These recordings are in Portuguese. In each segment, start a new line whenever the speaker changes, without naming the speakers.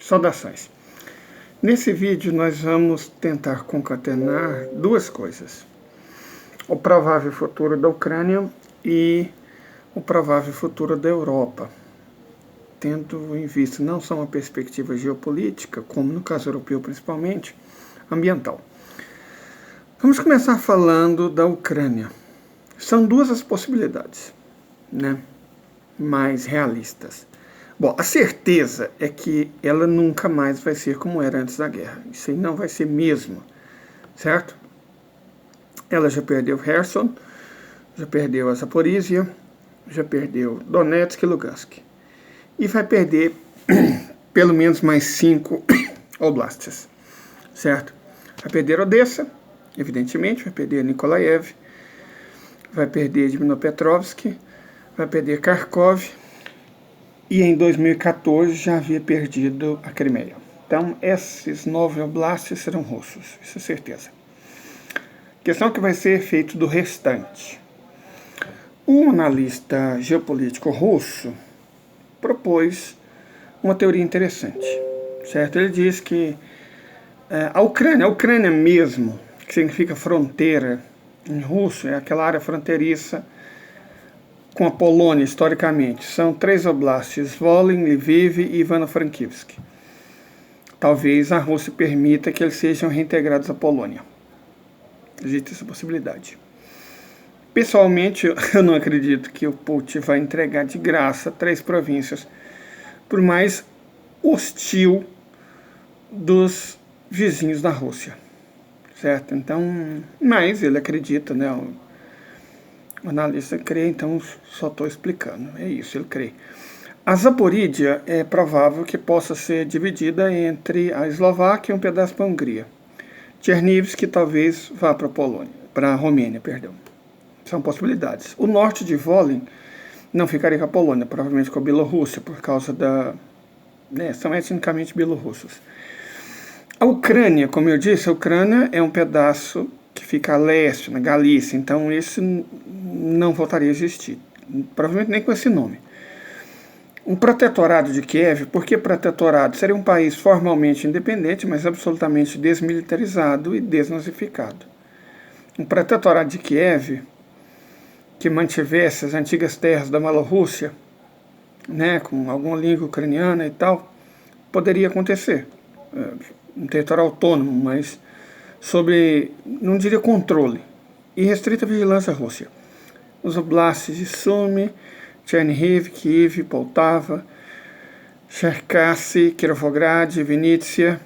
Saudações! Nesse vídeo nós vamos tentar concatenar duas coisas: o provável futuro da Ucrânia e o provável futuro da Europa, tendo em vista não só uma perspectiva geopolítica, como no caso europeu principalmente, ambiental. Vamos começar falando da Ucrânia. São duas as possibilidades, mais realistas. Bom, a certeza é que ela nunca mais vai ser como era antes da guerra. Isso aí não vai ser mesmo, certo? Ela já perdeu Kherson, já perdeu a Zaporizhia, já perdeu Donetsk e Lugansk. E vai perder pelo menos mais 5 oblastes, certo? Vai perder Odessa, evidentemente, vai perder Nikolaev, vai perder Dnipropetrovsk, vai perder Kharkov, e em 2014 já havia perdido a Crimeia. Então, esses 9 oblastes serão russos, isso é certeza. A questão é que vai ser feito do restante. Um analista geopolítico russo propôs uma teoria interessante, certo? Ele diz que a Ucrânia mesmo, que significa fronteira em russo, é aquela área fronteiriça com a Polônia, historicamente. São 3 oblastes: Volyn, Lviv e Ivano-Frankivsk. Talvez a Rússia permita que eles sejam reintegrados à Polônia. Existe essa possibilidade. Pessoalmente, eu não acredito que o Putin vai entregar de graça 3 províncias, por mais hostil dos vizinhos da Rússia, certo? Então, mas ele acredita, o analista crê, então só estou explicando. É isso, ele crê. A Zaporídia é provável que possa ser dividida entre a Eslováquia e um pedaço para a Hungria. Chernivtsi talvez vá para a Romênia, perdão. São possibilidades. O norte de Volyn não ficaria com a Polônia, provavelmente com a Bielorrússia, por causa são etnicamente bielorrussos. A Ucrânia, como eu disse, a Ucrânia é um pedaço que fica a leste, na Galícia, então esse não voltaria a existir, provavelmente nem com esse nome. Um protetorado de Kiev, por que protetorado? Seria um país formalmente independente, mas absolutamente desmilitarizado e desnazificado. Um protetorado de Kiev, que mantivesse as antigas terras da Bielorrússia, com alguma língua ucraniana e tal, poderia acontecer. Um território autônomo, mas sob, não diria controle, e restrita vigilância à Rússia. Os oblastes de Sumy, Chernihiv, Kiev, Poltava, Cherkassy, Kirovograd, Vinnytsia,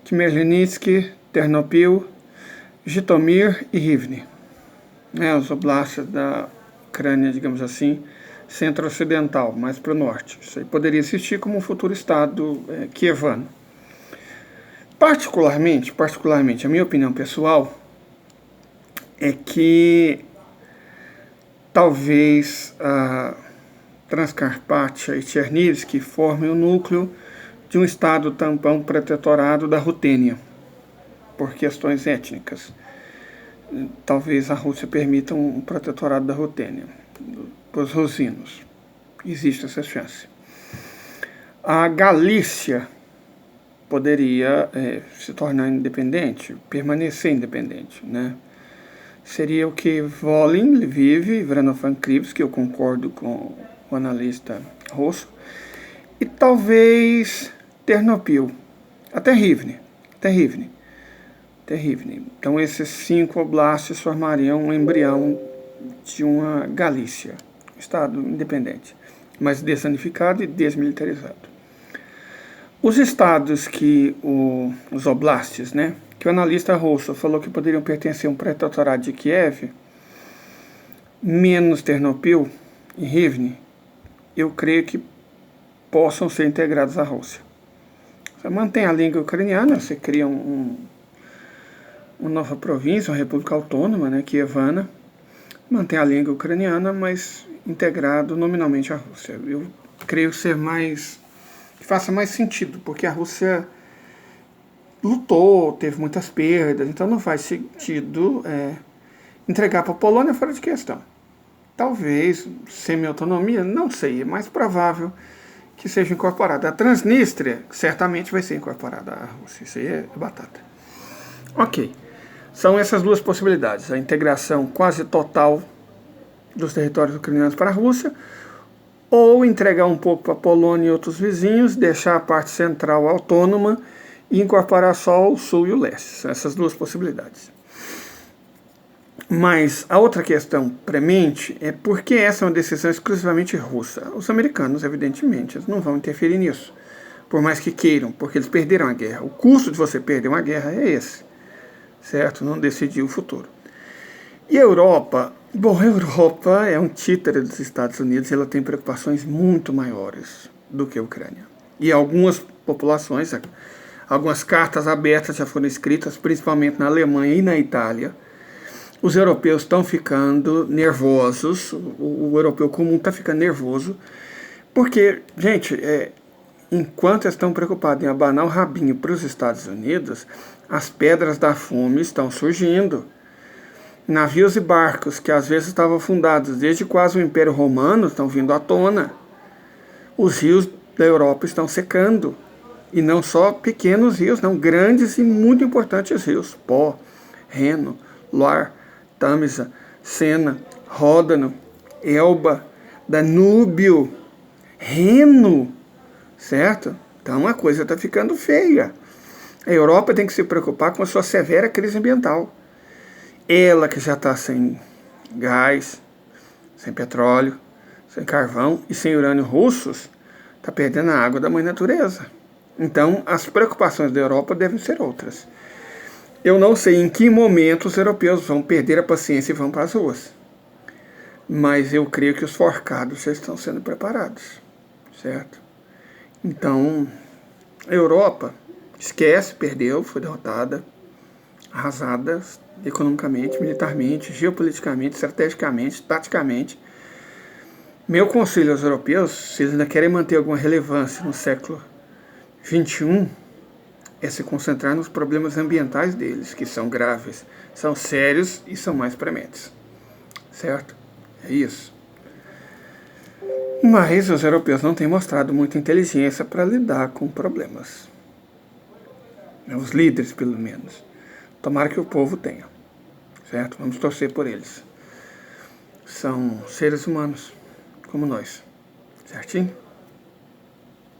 Khmelnytsk, Ternopil, Jitomir e Rivne. Os oblastes da Ucrânia, digamos assim, centro-ocidental, mais para o norte. Isso aí poderia existir como um futuro estado kievano. Particularmente, a minha opinião pessoal é que talvez a Transcarpátia e Chernivtsi formem o núcleo de um estado tampão protetorado da Rutênia, por questões étnicas. Talvez a Rússia permita um protetorado da Rutênia, dos rusinos. Existe essa chance. A Galícia poderia se tornar independente, permanecer independente, Seria o que Volyn, Lviv, Ivano-Frankivsk, que eu concordo com o analista russo, e talvez Ternopil, até Rivne. Então esses 5 oblastes formariam um embrião de uma Galícia, estado independente, mas desunificado e desmilitarizado. Os estados que os oblastes, que o analista russo falou que poderiam pertencer a um protetorado de Kiev, menos Ternopil e Rivne, eu creio que possam ser integrados à Rússia. Você mantém a língua ucraniana, você cria uma nova província, uma república autônoma, kievana, mantém a língua ucraniana, mas integrado nominalmente à Rússia. Eu creio ser que faça mais sentido, porque a Rússia lutou, teve muitas perdas, então não faz sentido entregar para a Polônia fora de questão. Talvez semi-autonomia, não sei, é mais provável que seja incorporada. A Transnistria certamente vai ser incorporada à Rússia. Isso aí é batata. Ok. São essas duas possibilidades. A integração quase total dos territórios ucranianos para a Rússia, ou entregar um pouco para a Polônia e outros vizinhos, deixar a parte central autônoma e incorporar só o sul e o leste. São essas duas possibilidades. Mas a outra questão premente é por que essa é uma decisão exclusivamente russa. Os americanos, evidentemente, eles não vão interferir nisso, por mais que queiram, porque eles perderam a guerra. O custo de você perder uma guerra é esse, certo? Não decidir o futuro. E a Europa? Bom, a Europa é um títere dos Estados Unidos e ela tem preocupações muito maiores do que a Ucrânia. E algumas populações, algumas cartas abertas já foram escritas, principalmente na Alemanha e na Itália. Os europeus estão ficando nervosos, o europeu comum está ficando nervoso, porque, gente, enquanto estão preocupados em abanar o rabinho para os Estados Unidos, as pedras da fome estão surgindo. Navios e barcos que às vezes estavam afundados desde quase o Império Romano estão vindo à tona. Os rios da Europa estão secando. E não só pequenos rios, não, grandes e muito importantes rios. Pó, Reno, Loire, Tamisa, Sena, Ródano, Elba, Danúbio, Reno, certo? Então a coisa está ficando feia. A Europa tem que se preocupar com a sua severa crise ambiental. Ela que já está sem gás, sem petróleo, sem carvão e sem urânio russos, está perdendo a água da mãe natureza. Então as preocupações da Europa devem ser outras. Eu não sei em que momento os europeus vão perder a paciência e vão para as ruas. Mas eu creio que os forcados já estão sendo preparados, certo? Então, a Europa esquece, perdeu, foi derrotada, arrasada economicamente, militarmente, geopoliticamente, estrategicamente, taticamente. Meu conselho aos europeus, se eles ainda querem manter alguma relevância no século XXI, é se concentrar nos problemas ambientais deles, que são graves, são sérios e são mais prementes. Certo? É isso. Mas os europeus não têm mostrado muita inteligência para lidar com problemas. Os líderes, pelo menos. Tomara que o povo tenha. Certo? Vamos torcer por eles. São seres humanos, como nós. Certinho?